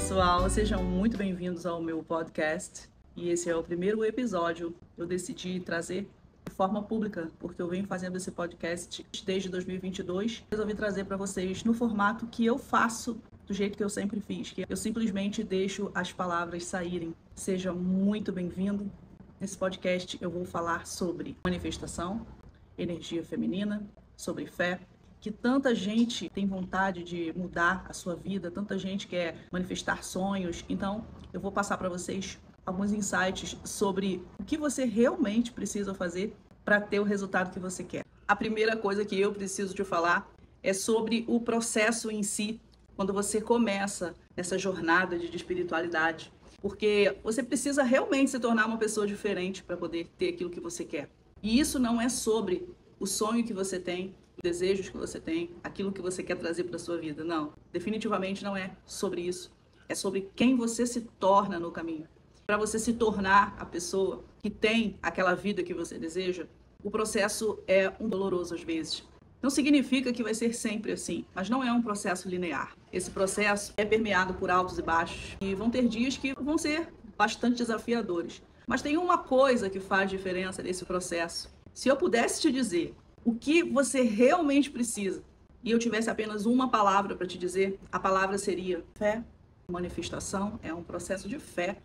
pessoal, sejam muito bem-vindos ao meu podcast e esse é o primeiro episódio. Eu decidi trazer de forma pública, porque eu venho fazendo esse podcast desde 2022. Resolvi trazer para vocês no formato que eu faço, do jeito que eu sempre fiz, que eu simplesmente deixo as palavras saírem. Seja muito bem-vindo. Nesse podcast eu vou falar sobre manifestação, energia feminina, sobre fé, que tanta gente tem vontade de mudar a sua vida, tanta gente quer manifestar sonhos. Então, eu vou passar para vocês alguns insights sobre o que você realmente precisa fazer para ter o resultado que você quer. A primeira coisa que eu preciso te falar é sobre o processo em si, quando você começa essa jornada de espiritualidade. Porque você precisa realmente se tornar uma pessoa diferente para poder ter aquilo que você quer. E isso não é sobre o sonho que você tem, os desejos que você tem, aquilo que você quer trazer para a sua vida. Não, definitivamente não é sobre isso. É sobre quem você se torna no caminho. Para você se tornar a pessoa que tem aquela vida que você deseja, o processo é doloroso às vezes. Não significa que vai ser sempre assim, mas não é um processo linear. Esse processo é permeado por altos e baixos e vão ter dias que vão ser bastante desafiadores. Mas tem uma coisa que faz diferença nesse processo. Se eu pudesse te dizer o que você realmente precisa e eu tivesse apenas uma palavra para te dizer, a palavra seria fé. Manifestação é um processo de fé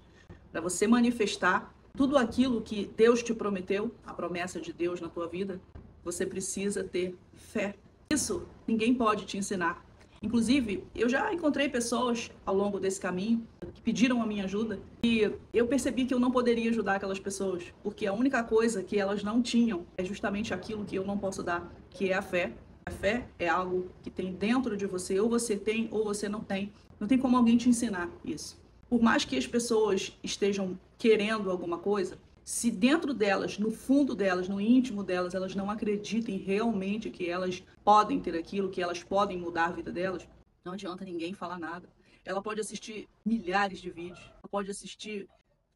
para você manifestar tudo aquilo que Deus te prometeu, a promessa de Deus na tua vida. Você precisa ter fé. Isso ninguém pode te ensinar. Inclusive, eu já encontrei pessoas ao longo desse caminho que pediram a minha ajuda e eu percebi que eu não poderia ajudar aquelas pessoas, porque a única coisa que elas não tinham é justamente aquilo que eu não posso dar, que é a fé. A fé é algo que tem dentro de você, ou você tem ou você não tem. Não tem como alguém te ensinar isso. Por mais que as pessoas estejam querendo alguma coisa, se dentro delas, no fundo delas, no íntimo delas, elas não acreditem realmente que elas podem ter aquilo, que elas podem mudar a vida delas, não adianta ninguém falar nada. Ela pode assistir milhares de vídeos, ela pode assistir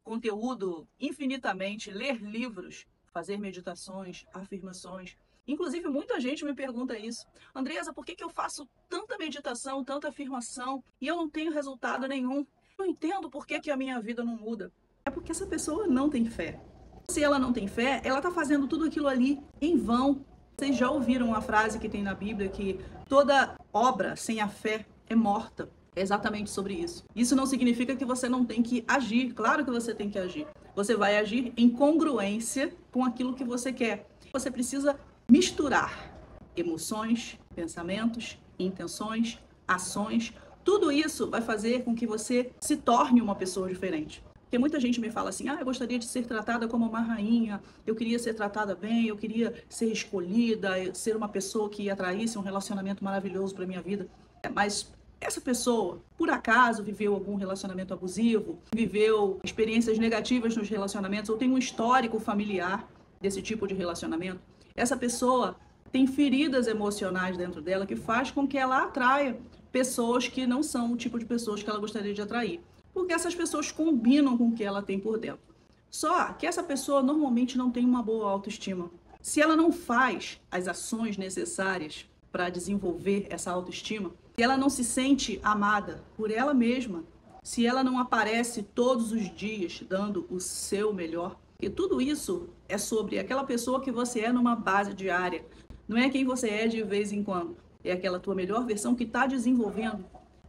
conteúdo infinitamente, ler livros, fazer meditações, afirmações. Inclusive, muita gente me pergunta isso. Andresa, por que eu faço tanta meditação, tanta afirmação e eu não tenho resultado nenhum? Eu não entendo por que a minha vida não muda. É porque essa pessoa não tem fé. Se ela não tem fé, ela está fazendo tudo aquilo ali em vão. Vocês já ouviram uma frase que tem na Bíblia que toda obra sem a fé é morta. É exatamente sobre isso. Isso não significa que você não tem que agir. Claro que você tem que agir. Você vai agir em congruência com aquilo que você quer. Você precisa misturar emoções, pensamentos, intenções, ações. Tudo isso vai fazer com que você se torne uma pessoa diferente. Porque muita gente me fala assim, eu gostaria de ser tratada como uma rainha, eu queria ser tratada bem, eu queria ser escolhida, ser uma pessoa que atraísse um relacionamento maravilhoso para a minha vida. Mas essa pessoa, por acaso, viveu algum relacionamento abusivo, viveu experiências negativas nos relacionamentos, ou tem um histórico familiar desse tipo de relacionamento, essa pessoa tem feridas emocionais dentro dela que faz com que ela atraia pessoas que não são o tipo de pessoas que ela gostaria de atrair. Porque essas pessoas combinam com o que ela tem por dentro. Só que essa pessoa normalmente não tem uma boa autoestima. Se ela não faz as ações necessárias para desenvolver essa autoestima, se ela não se sente amada por ela mesma, se ela não aparece todos os dias dando o seu melhor, e tudo isso é sobre aquela pessoa que você é numa base diária. Não é quem você é de vez em quando. É aquela tua melhor versão que está desenvolvendo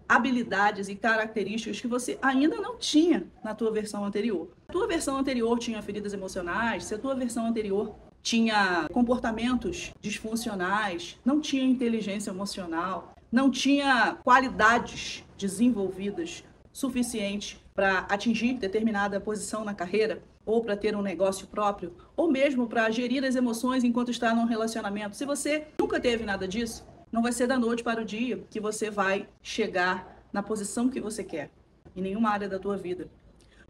habilidades e características que você ainda não tinha na tua versão anterior. Se a tua versão anterior tinha feridas emocionais, se a tua versão anterior tinha comportamentos disfuncionais, não tinha inteligência emocional, não tinha qualidades desenvolvidas suficientes para atingir determinada posição na carreira, ou para ter um negócio próprio, ou mesmo para gerir as emoções enquanto está num relacionamento. Se você nunca teve nada disso, não vai ser da noite para o dia que você vai chegar na posição que você quer, em nenhuma área da tua vida.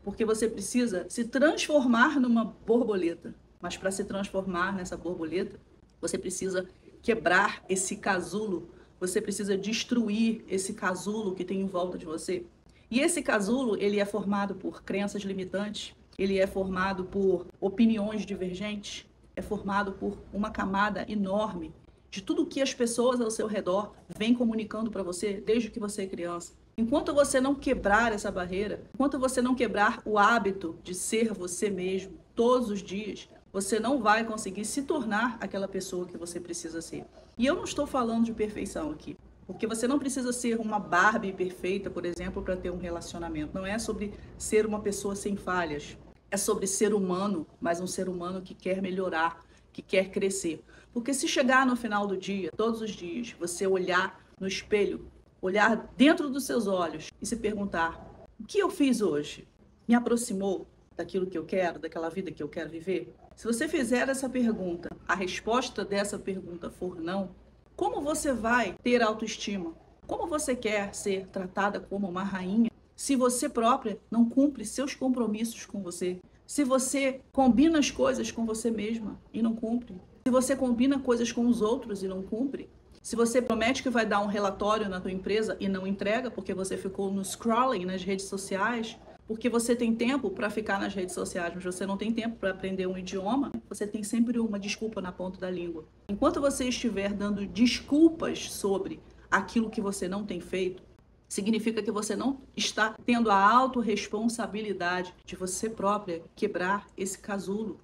Porque você precisa se transformar numa borboleta. Mas para se transformar nessa borboleta, você precisa quebrar esse casulo, você precisa destruir esse casulo que tem em volta de você. E esse casulo, ele é formado por crenças limitantes, ele é formado por opiniões divergentes, é formado por uma camada enorme de tudo que as pessoas ao seu redor vêm comunicando para você desde que você é criança. Enquanto você não quebrar essa barreira, enquanto você não quebrar o hábito de ser você mesmo todos os dias, você não vai conseguir se tornar aquela pessoa que você precisa ser. E eu não estou falando de perfeição aqui, porque você não precisa ser uma Barbie perfeita, por exemplo, para ter um relacionamento. Não é sobre ser uma pessoa sem falhas. É sobre ser humano, mas um ser humano que quer melhorar, que quer crescer. Porque se chegar no final do dia, todos os dias, você olhar no espelho, olhar dentro dos seus olhos e se perguntar: o que eu fiz hoje? Me aproximou daquilo que eu quero, daquela vida que eu quero viver? Se você fizer essa pergunta, a resposta dessa pergunta for não, como você vai ter autoestima? Como você quer ser tratada como uma rainha se você própria não cumpre seus compromissos com você? Se você combina as coisas com você mesma e não cumpre? Se você combina coisas com os outros e não cumpre? Se você promete que vai dar um relatório na tua empresa e não entrega porque você ficou no scrolling nas redes sociais, porque você tem tempo para ficar nas redes sociais, mas você não tem tempo para aprender um idioma, você tem sempre uma desculpa na ponta da língua. Enquanto você estiver dando desculpas sobre aquilo que você não tem feito, significa que você não está tendo a autorresponsabilidade de você própria quebrar esse casulo.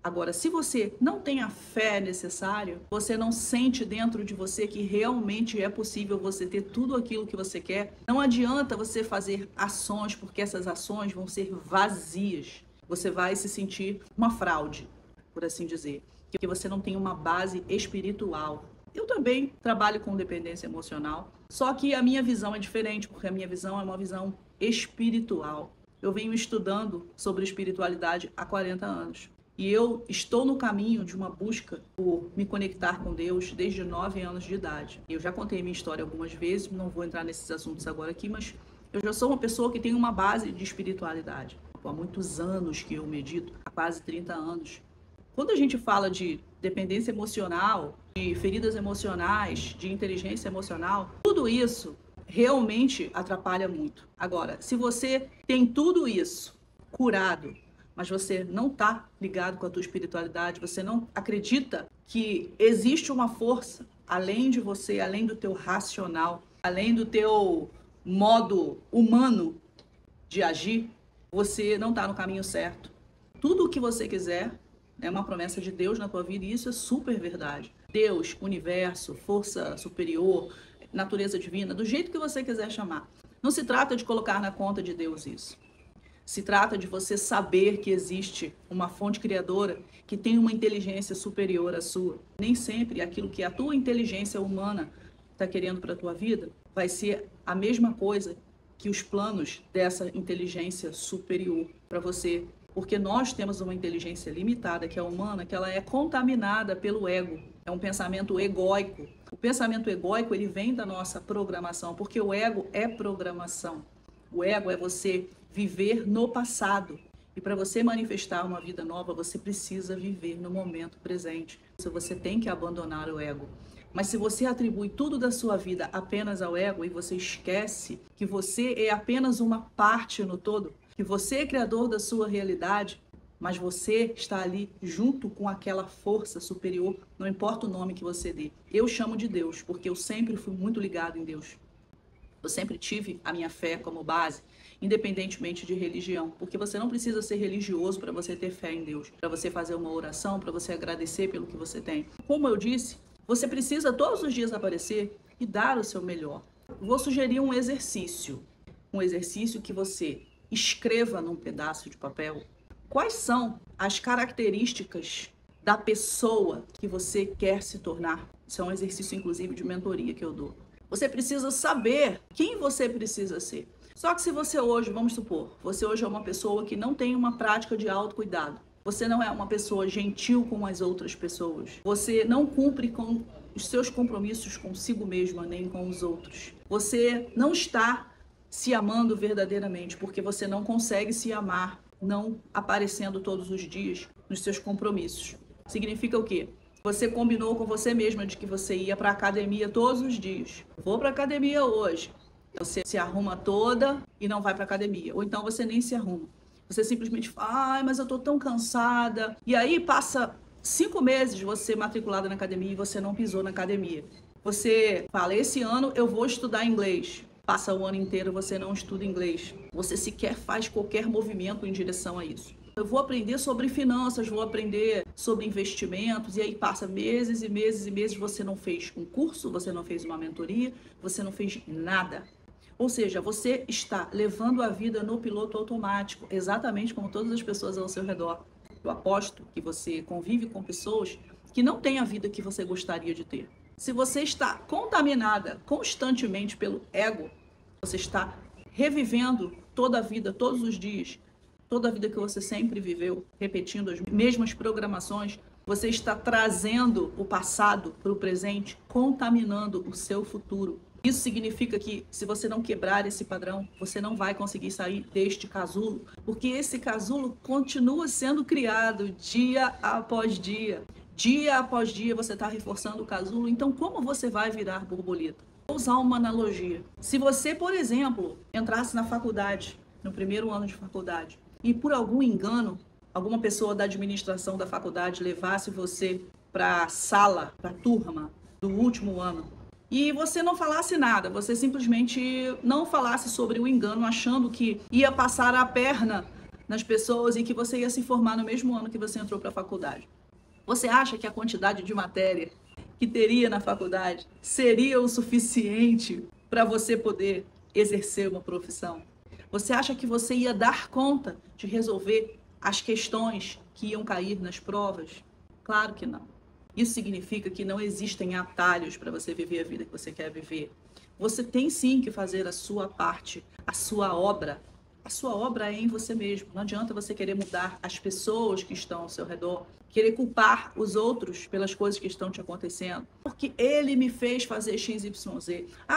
Agora, se você não tem a fé necessária, você não sente dentro de você que realmente é possível você ter tudo aquilo que você quer, não adianta você fazer ações, porque essas ações vão ser vazias. Você vai se sentir uma fraude, por assim dizer, porque você não tem uma base espiritual. Eu também trabalho com dependência emocional, só que a minha visão é diferente, porque a minha visão é uma visão espiritual. Eu venho estudando sobre espiritualidade há 40 anos. E eu estou no caminho de uma busca por me conectar com Deus desde 9 anos de idade. Eu já contei minha história algumas vezes, não vou entrar nesses assuntos agora aqui, mas eu já sou uma pessoa que tem uma base de espiritualidade. Há muitos anos que eu medito, há quase 30 anos. Quando a gente fala de dependência emocional, de feridas emocionais, de inteligência emocional, tudo isso realmente atrapalha muito. Agora, se você tem tudo isso curado, mas você não está ligado com a tua espiritualidade, você não acredita que existe uma força além de você, além do teu racional, além do teu modo humano de agir, você não está no caminho certo. Tudo o que você quiser é uma promessa de Deus na tua vida e isso é super verdade. Deus, universo, força superior, natureza divina, do jeito que você quiser chamar. Não se trata de colocar na conta de Deus isso. Se trata de você saber que existe uma fonte criadora que tem uma inteligência superior à sua. Nem sempre aquilo que a tua inteligência humana está querendo para a tua vida vai ser a mesma coisa que os planos dessa inteligência superior para você. Porque nós temos uma inteligência limitada, que é humana, que ela é contaminada pelo ego. É um pensamento egóico. O pensamento egóico, ele vem da nossa programação, porque o ego é programação. O ego é você viver no passado. E para você manifestar uma vida nova, você precisa viver no momento presente. Você tem que abandonar o ego. Mas se você atribui tudo da sua vida apenas ao ego e você esquece que você é apenas uma parte no todo, que você é criador da sua realidade, mas você está ali junto com aquela força superior, não importa o nome que você dê. Eu chamo de Deus, porque eu sempre fui muito ligado em Deus. Eu sempre tive a minha fé como base, independentemente de religião, porque você não precisa ser religioso para você ter fé em Deus, para você fazer uma oração, para você agradecer pelo que você tem. Como eu disse, você precisa todos os dias aparecer e dar o seu melhor. Vou sugerir um exercício que você escreva num pedaço de papel quais são as características da pessoa que você quer se tornar. Isso é um exercício, inclusive, de mentoria que eu dou. Você precisa saber quem você precisa ser. Só que se você hoje, vamos supor, você hoje é uma pessoa que não tem uma prática de autocuidado. Você não é uma pessoa gentil com as outras pessoas. Você não cumpre com os seus compromissos consigo mesma, nem com os outros. Você não está se amando verdadeiramente, porque você não consegue se amar, não aparecendo todos os dias nos seus compromissos. Significa o quê? Você combinou com você mesma de que você ia para a academia todos os dias. Vou para a academia hoje. Você se arruma toda e não vai para a academia. Ou então você nem se arruma. Você simplesmente fala, ai, mas eu tô tão cansada. E aí passa 5 meses você matriculada na academia e você não pisou na academia. Você fala, esse ano eu vou estudar inglês. Passa o ano inteiro, você não estuda inglês. Você sequer faz qualquer movimento em direção a isso. Eu vou aprender sobre finanças, vou aprender sobre investimentos, e aí passa meses e meses e meses, você não fez um curso, você não fez uma mentoria, você não fez nada. Ou seja, você está levando a vida no piloto automático, exatamente como todas as pessoas ao seu redor. Eu aposto que você convive com pessoas que não têm a vida que você gostaria de ter. Se você está contaminada constantemente pelo ego, você está revivendo toda a vida, todos os dias, toda a vida que você sempre viveu, repetindo as mesmas programações, você está trazendo o passado para o presente, contaminando o seu futuro. Isso significa que, se você não quebrar esse padrão, você não vai conseguir sair deste casulo, porque esse casulo continua sendo criado dia após dia. Dia após dia você está reforçando o casulo, então como você vai virar borboleta? Vou usar uma analogia. Se você, por exemplo, entrasse na faculdade, no primeiro ano de faculdade, e por algum engano, alguma pessoa da administração da faculdade levasse você para a sala, para a turma do último ano, e você não falasse nada, você simplesmente não falasse sobre o engano, achando que ia passar a perna nas pessoas e que você ia se formar no mesmo ano que você entrou para a faculdade. Você acha que a quantidade de matéria que teria na faculdade seria o suficiente para você poder exercer uma profissão? Você acha que você ia dar conta de resolver as questões que iam cair nas provas? Claro que não. Isso significa que não existem atalhos para você viver a vida que você quer viver. Você tem sim que fazer a sua parte, a sua obra. A sua obra é em você mesmo. Não adianta você querer mudar as pessoas que estão ao seu redor, querer culpar os outros pelas coisas que estão te acontecendo. Porque ele me fez fazer XYZ.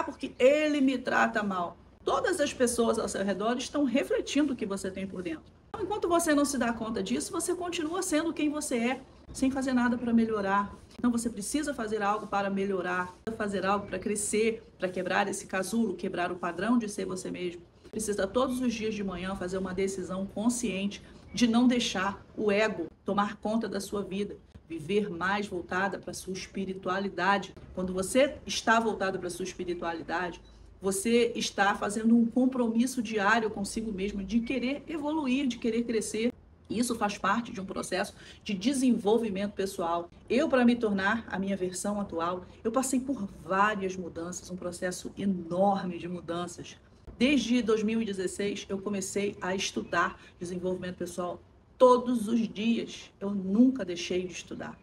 Porque ele me trata mal. Todas as pessoas ao seu redor estão refletindo o que você tem por dentro. Então, enquanto você não se dá conta disso, você continua sendo quem você é, sem fazer nada para melhorar. Então você precisa fazer algo para melhorar, fazer algo para crescer, para quebrar esse casulo, quebrar o padrão de ser você mesmo. Precisa todos os dias de manhã fazer uma decisão consciente de não deixar o ego tomar conta da sua vida, viver mais voltada para a sua espiritualidade. Quando você está voltado para a sua espiritualidade, você está fazendo um compromisso diário consigo mesmo de querer evoluir, de querer crescer. Isso faz parte de um processo de desenvolvimento pessoal. Eu, para me tornar a minha versão atual, eu passei por várias mudanças, um processo enorme de mudanças. Desde 2016, eu comecei a estudar desenvolvimento pessoal todos os dias. Eu nunca deixei de estudar.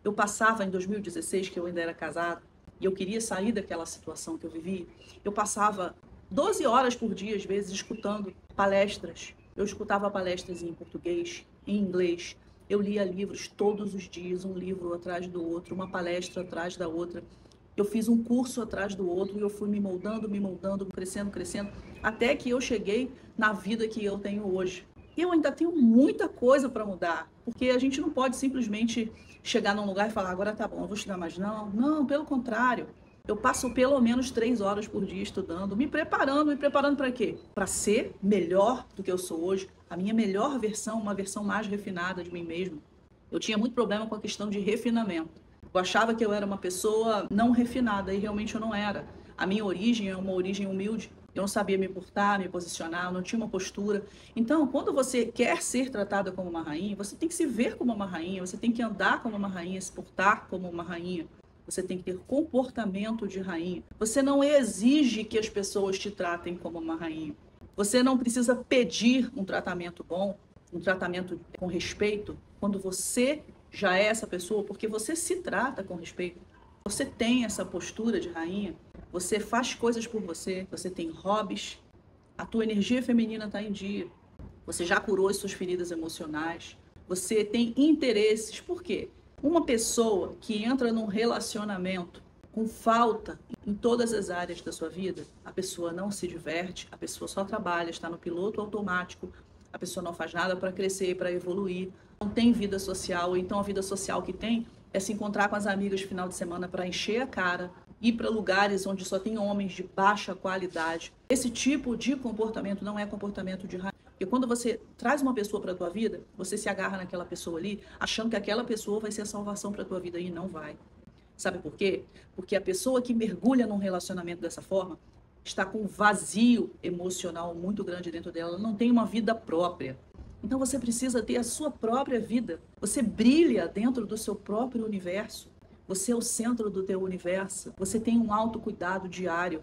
Eu passava em 2016, que eu ainda era casada, e eu queria sair daquela situação que eu vivia, eu passava 12 horas por dia, às vezes, escutando palestras. Eu escutava palestras em português, em inglês. Eu lia livros todos os dias, um livro atrás do outro, uma palestra atrás da outra. Eu fiz um curso atrás do outro e eu fui me moldando, crescendo, até que eu cheguei na vida que eu tenho hoje. Eu ainda tenho muita coisa para mudar, porque a gente não pode simplesmente chegar num lugar e falar, agora tá bom, eu vou estudar mais. Não, pelo contrário. Eu passo pelo menos 3 horas por dia estudando, me preparando para quê? Para ser melhor do que eu sou hoje, a minha melhor versão, uma versão mais refinada de mim mesmo. Eu tinha muito problema com a questão de refinamento. Eu achava que eu era uma pessoa não refinada e realmente eu não era. A minha origem é uma origem humilde. Eu não sabia me portar, me posicionar, eu não tinha uma postura. Então, quando você quer ser tratada como uma rainha, você tem que se ver como uma rainha, você tem que andar como uma rainha, se portar como uma rainha. Você tem que ter comportamento de rainha. Você não exige que as pessoas te tratem como uma rainha. Você não precisa pedir um tratamento bom, um tratamento com respeito, quando você já é essa pessoa, porque você se trata com respeito. Você tem essa postura de rainha, você faz coisas por você, você tem hobbies, a tua energia feminina está em dia, você já curou as suas feridas emocionais, você tem interesses. Por quê? Uma pessoa que entra num relacionamento com falta em todas as áreas da sua vida, a pessoa não se diverte, a pessoa só trabalha, está no piloto automático, a pessoa não faz nada para crescer, para evoluir, não tem vida social, então a vida social que tem é se encontrar com as amigas no final de semana para encher a cara, ir para lugares onde só tem homens de baixa qualidade. Esse tipo de comportamento não é comportamento de rainha. Porque quando você traz uma pessoa para a tua vida, você se agarra naquela pessoa ali, achando que aquela pessoa vai ser a salvação para a tua vida, e não vai. Sabe por quê? Porque a pessoa que mergulha num relacionamento dessa forma está com um vazio emocional muito grande dentro dela, ela não tem uma vida própria. Então você precisa ter a sua própria vida. Você brilha dentro do seu próprio universo. Você é o centro do teu universo. Você tem um autocuidado diário.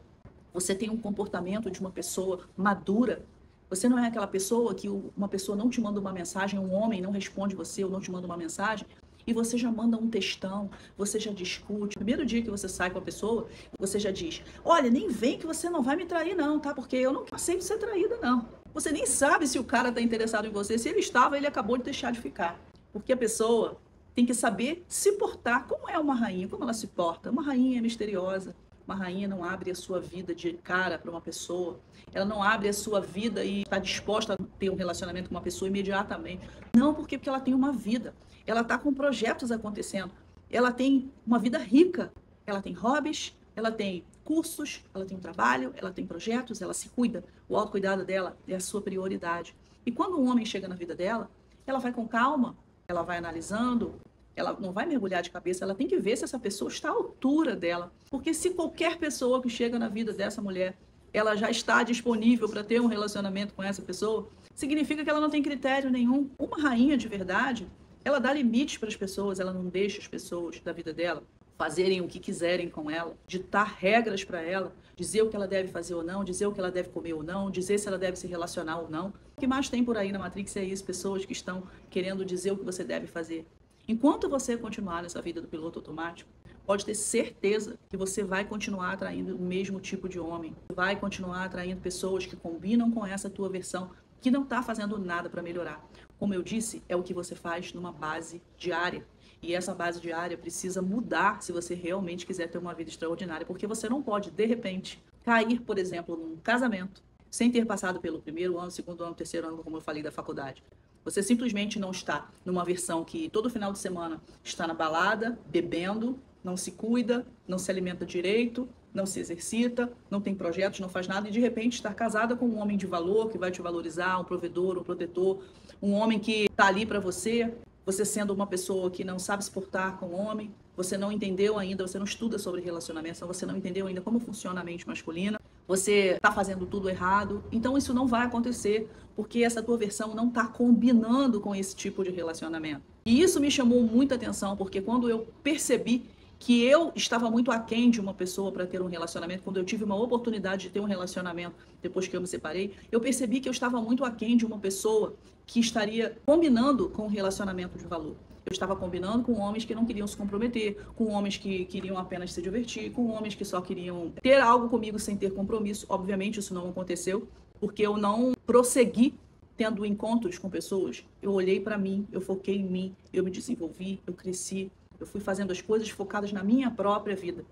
Você tem um comportamento de uma pessoa madura. Você não é aquela pessoa que uma pessoa não te manda uma mensagem, um homem não responde você ou não te manda uma mensagem, e você já manda um textão, você já discute. Primeiro dia que você sai com a pessoa, você já diz: olha, nem vem que você não vai me trair não, tá? Porque eu não aceito ser traída não. Você nem sabe se o cara está interessado em você. Se ele estava, ele acabou de deixar de ficar. Porque a pessoa tem que saber se portar. Como é uma rainha? Como ela se porta? Uma rainha é misteriosa. Uma rainha não abre a sua vida de cara para uma pessoa. Ela não abre a sua vida e está disposta a ter um relacionamento com uma pessoa imediatamente. Não, porque ela tem uma vida. Ela está com projetos acontecendo. Ela tem uma vida rica. Ela tem hobbies, ela tem cursos, ela tem um trabalho, ela tem projetos, ela se cuida. O autocuidado dela é a sua prioridade. E quando um homem chega na vida dela, ela vai com calma, ela vai analisando, ela não vai mergulhar de cabeça, ela tem que ver se essa pessoa está à altura dela. Porque se qualquer pessoa que chega na vida dessa mulher, ela já está disponível para ter um relacionamento com essa pessoa, significa que ela não tem critério nenhum. Uma rainha de verdade, ela dá limites para as pessoas, ela não deixa as pessoas da vida dela fazerem o que quiserem com ela, ditar regras para ela, dizer o que ela deve fazer ou não, dizer o que ela deve comer ou não, dizer se ela deve se relacionar ou não. O que mais tem por aí na Matrix é isso, pessoas que estão querendo dizer o que você deve fazer. Enquanto você continuar nessa vida do piloto automático, pode ter certeza que você vai continuar atraindo o mesmo tipo de homem, vai continuar atraindo pessoas que combinam com essa tua versão, que não está fazendo nada para melhorar. Como eu disse, é o que você faz numa base diária. E essa base diária precisa mudar se você realmente quiser ter uma vida extraordinária, porque você não pode, de repente, cair, por exemplo, num casamento, sem ter passado pelo primeiro ano, segundo ano, terceiro ano, como eu falei, da faculdade. Você simplesmente não está numa versão que todo final de semana está na balada, bebendo, não se cuida, não se alimenta direito, não se exercita, não tem projetos, não faz nada, e de repente estar casada com um homem de valor, que vai te valorizar, um provedor, um protetor, um homem que está ali para você. Você sendo uma pessoa que não sabe se portar com o homem, você não entendeu ainda, você não estuda sobre relacionamento, você não entendeu ainda como funciona a mente masculina, você está fazendo tudo errado. Então isso não vai acontecer, porque essa tua versão não está combinando com esse tipo de relacionamento. E isso me chamou muita atenção, porque quando eu percebi que eu estava muito aquém de uma pessoa para ter um relacionamento, quando eu tive uma oportunidade de ter um relacionamento depois que eu me separei, eu percebi que eu estava muito aquém de uma pessoa que estaria combinando com um relacionamento de valor. Eu estava combinando com homens que não queriam se comprometer, com homens que queriam apenas se divertir, com homens que só queriam ter algo comigo sem ter compromisso. Obviamente isso não aconteceu, porque eu não prossegui tendo encontros com pessoas. Eu olhei para mim, eu foquei em mim, eu me desenvolvi, eu cresci, eu fui fazendo as coisas focadas na minha própria vida.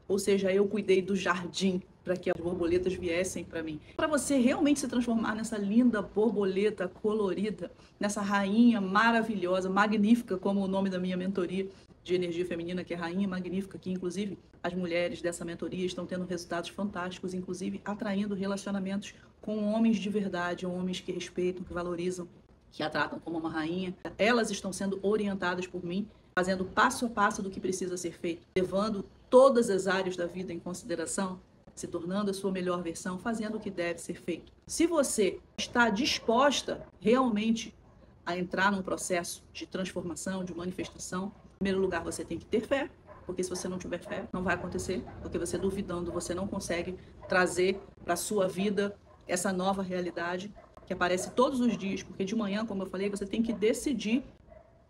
Ou seja, eu cuidei do jardim para que as borboletas viessem para mim. Para você realmente se transformar nessa linda borboleta colorida, nessa rainha maravilhosa, magnífica, como o nome da minha mentoria de energia feminina, que é Rainha Magnífica, que inclusive as mulheres dessa mentoria estão tendo resultados fantásticos, inclusive atraindo relacionamentos com homens de verdade, homens que respeitam, que valorizam, que a tratam como uma rainha. Elas estão sendo orientadas por mim, fazendo passo a passo do que precisa ser feito, levando todas as áreas da vida em consideração, se tornando a sua melhor versão, fazendo o que deve ser feito. Se você está disposta realmente a entrar num processo de transformação, de manifestação, em primeiro lugar você tem que ter fé, porque se você não tiver fé, não vai acontecer, porque você duvidando, você não consegue trazer para a sua vida essa nova realidade que aparece todos os dias, porque de manhã, como eu falei, você tem que decidir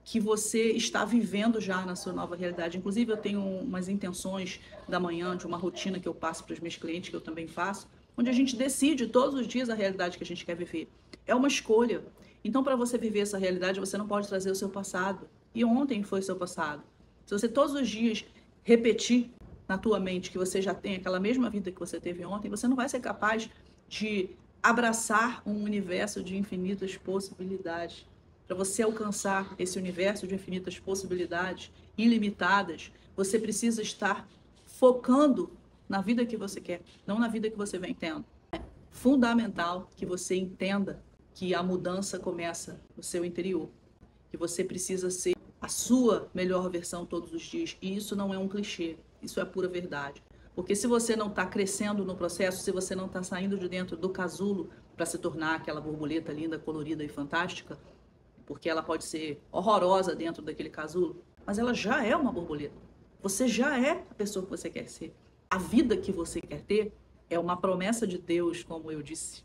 que você está vivendo já na sua nova realidade. Inclusive, eu tenho umas intenções da manhã, de uma rotina que eu passo para os meus clientes, que eu também faço, onde a gente decide todos os dias a realidade que a gente quer viver. É uma escolha. Então, para você viver essa realidade, você não pode trazer o seu passado. E ontem foi o seu passado. Se você todos os dias repetir na tua mente que você já tem aquela mesma vida que você teve ontem, você não vai ser capaz de abraçar um universo de infinitas possibilidades. Para você alcançar esse universo de infinitas possibilidades ilimitadas, você precisa estar focando na vida que você quer, não na vida que você vem tendo. É fundamental que você entenda que a mudança começa no seu interior, que você precisa ser a sua melhor versão todos os dias. E isso não é um clichê, isso é pura verdade. Porque se você não está crescendo no processo, se você não está saindo de dentro do casulo para se tornar aquela borboleta linda, colorida e fantástica, porque ela pode ser horrorosa dentro daquele casulo, mas ela já é uma borboleta. Você já é a pessoa que você quer ser. A vida que você quer ter é uma promessa de Deus, como eu disse.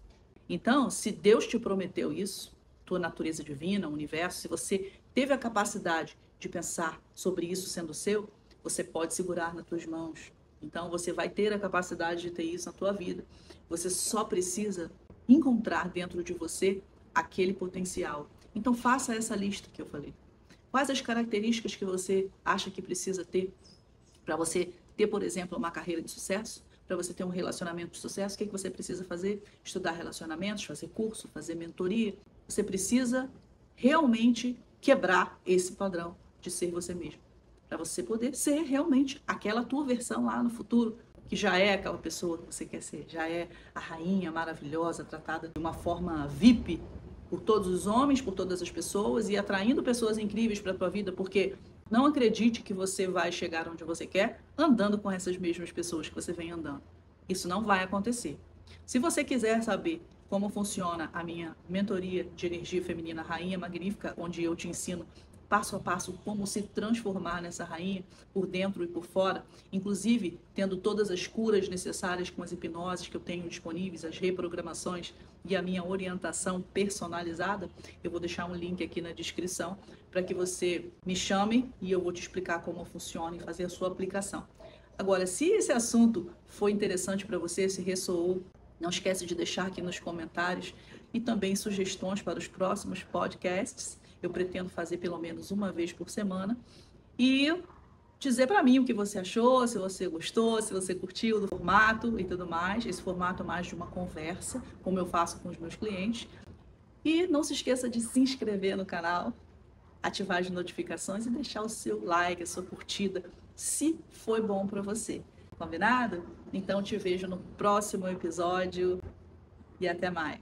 Então, se Deus te prometeu isso, tua natureza divina, o universo, se você teve a capacidade de pensar sobre isso sendo seu, você pode segurar nas tuas mãos. Então, você vai ter a capacidade de ter isso na tua vida. Você só precisa encontrar dentro de você aquele potencial. Então, faça essa lista que eu falei. Quais as características que você acha que precisa ter para você ter, por exemplo, uma carreira de sucesso? Para você ter um relacionamento de sucesso, o que você precisa fazer? Estudar relacionamentos, fazer curso, fazer mentoria. Você precisa realmente quebrar esse padrão de ser você mesmo, para você poder ser realmente aquela tua versão lá no futuro, que já é aquela pessoa que você quer ser, já é a rainha maravilhosa, tratada de uma forma VIP por todos os homens, por todas as pessoas e atraindo pessoas incríveis para a tua vida, porque não acredite que você vai chegar onde você quer andando com essas mesmas pessoas que você vem andando. Isso não vai acontecer. Se você quiser saber como funciona a minha mentoria de energia feminina Rainha Magnífica, onde eu te ensino passo a passo como se transformar nessa rainha por dentro e por fora, inclusive tendo todas as curas necessárias com as hipnoses que eu tenho disponíveis, as reprogramações e a minha orientação personalizada, eu vou deixar um link aqui na descrição para que você me chame e eu vou te explicar como funciona e fazer a sua aplicação. Agora, se esse assunto foi interessante para você, se ressoou, não esquece de deixar aqui nos comentários e também sugestões para os próximos podcasts. Eu pretendo fazer pelo menos uma vez por semana e dizer para mim o que você achou, se você gostou, se você curtiu do formato e tudo mais. Esse formato é mais de uma conversa, como eu faço com os meus clientes. E não se esqueça de se inscrever no canal, ativar as notificações e deixar o seu like, a sua curtida, se foi bom para você. Combinado? Então te vejo no próximo episódio e até mais.